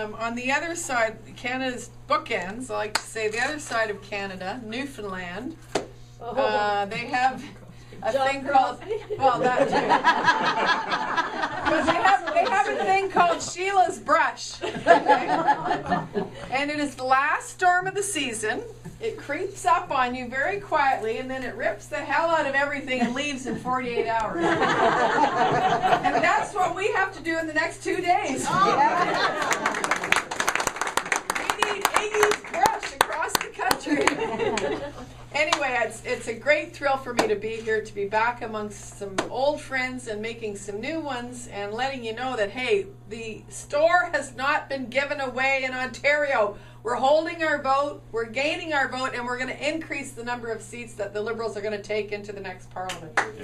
On the other side, Canada's bookends, I like to say, the other side of Canada, Newfoundland, they have a thing called, well, that too. But they have a thing called Sheila's brush. Okay? And it is the last storm of the season. It creeps up on you very quietly, and then it rips the hell out of everything and leaves in 48 hours. And that's what we have to do in the next 2 days. We need Iggy's brush across the country. Anyway, it's a great thrill for me to be here, to be back amongst some old friends and making some new ones, and letting you know that, hey, the store has not been given away in Ontario. We're holding our vote, we're gaining our vote, and we're going to increase the number of seats that the Liberals are going to take into the next Parliament. Ione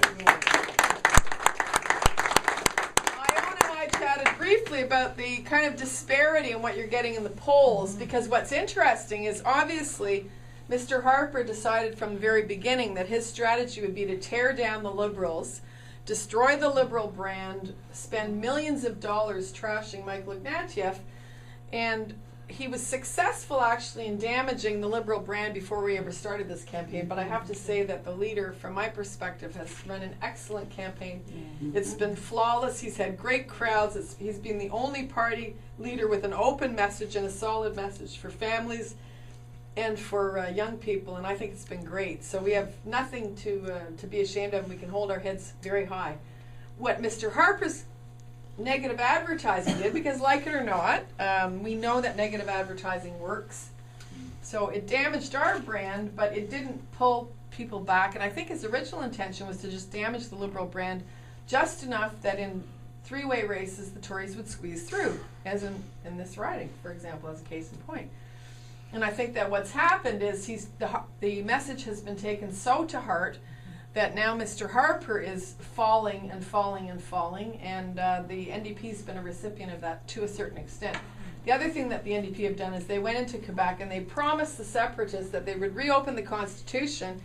and I chatted briefly about the kind of disparity in what you're getting in the polls, because what's interesting is obviously Mr. Harper decided from the very beginning that his strategy would be to tear down the Liberals, destroy the Liberal brand, spend millions of dollars trashing Michael Ignatieff, and he was successful actually in damaging the Liberal brand before we ever started this campaign. But I have to say that the leader, from my perspective, has run an excellent campaign. It's been flawless. He's had great crowds. He's been the only party leader with an open message and a solid message for families and for young people, and I think it's been great. So we have nothing to be ashamed of. We can hold our heads very high. What Mr. Harper's negative advertising did, because like it or not, we know that negative advertising works. So it damaged our brand, but it didn't pull people back. And I think his original intention was to just damage the Liberal brand just enough that in three-way races the Tories would squeeze through, as in this riding, for example, as a case in point. And I think that what's happened is the message has been taken so to heart that now Mr. Harper is falling and falling and falling, and the NDP's been a recipient of that to a certain extent. The other thing that the NDP have done is they went into Quebec and they promised the separatists that they would reopen the Constitution,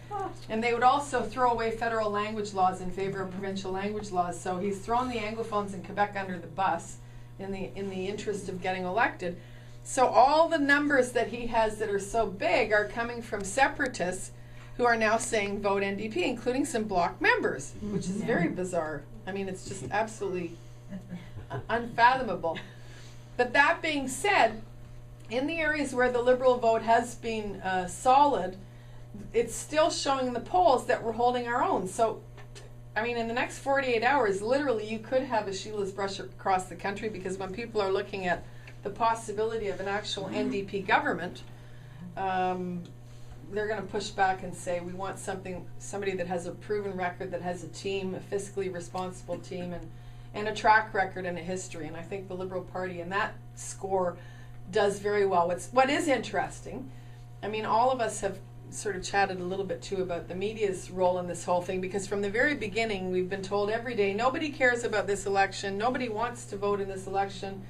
and they would also throw away federal language laws in favor of provincial language laws. So he's thrown the Anglophones in Quebec under the bus in the interest of getting elected. So all the numbers that he has that are so big are coming from separatists who are now saying vote NDP, including some Bloc members, which is very bizarre. I mean, it's just absolutely unfathomable. But that being said, in the areas where the Liberal vote has been solid, it's still showing in the polls that we're holding our own. So, I mean, in the next 48 hours, literally, you could have a Sheila's brush across the country, because when people are looking at the possibility of an actual NDP government, they're going to push back and say, we want somebody that has a proven record, that has a team, a fiscally responsible team, and a track record and a history. And I think the Liberal Party in that score does very well. What is interesting, I mean, all of us have sort of chatted a little bit too about the media's role in this whole thing, because from the very beginning we've been told every day, nobody cares about this election, nobody wants to vote in this election,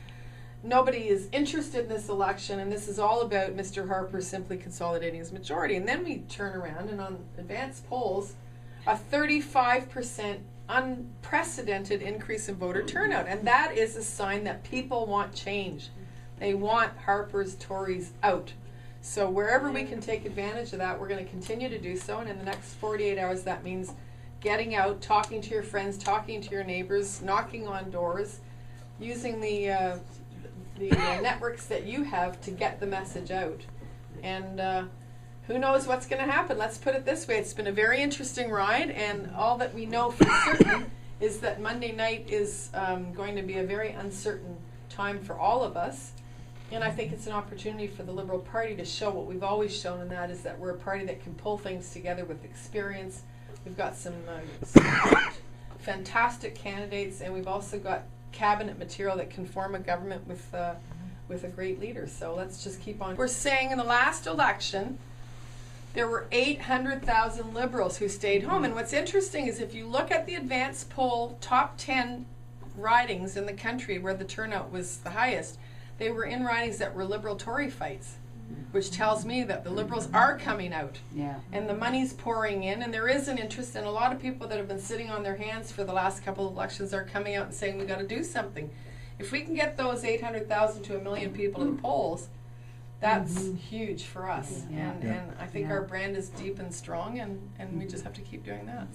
nobody is interested in this election, and this is all about Mr. Harper simply consolidating his majority. And then we turn around, and on advanced polls, a 35% unprecedented increase in voter turnout. And that is a sign that people want change. They want Harper's Tories out. So wherever we can take advantage of that, we're going to continue to do so. And in the next 48 hours, that means getting out, talking to your friends, talking to your neighbors, knocking on doors, using the networks that you have to get the message out. And who knows what's going to happen. Let's put it this way. It's been a very interesting ride, and all that we know for certain is that Monday night is going to be a very uncertain time for all of us. And I think it's an opportunity for the Liberal Party to show what we've always shown, and that is that we're a party that can pull things together with experience. We've got some fantastic candidates, and we've also got cabinet material that can form a government with a great leader. So let's just keep on. We're saying in the last election there were 800,000 Liberals who stayed home. And what's interesting is if you look at the advanced poll top 10 ridings in the country where the turnout was the highest, they were in ridings that were Liberal-Tory fights, which tells me that the Liberals are coming out. Yeah. And the money's pouring in, and there is an interest, and a lot of people that have been sitting on their hands for the last couple of elections are coming out and saying we've got to do something. if we can get those 800,000 to 1 million people to the polls, that's huge for us. And I think our brand is deep and strong, and we just have to keep doing that.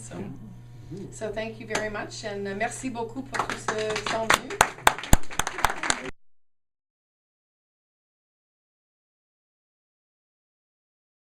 So thank you very much, and merci beaucoup pour tous ceux qui sont venus.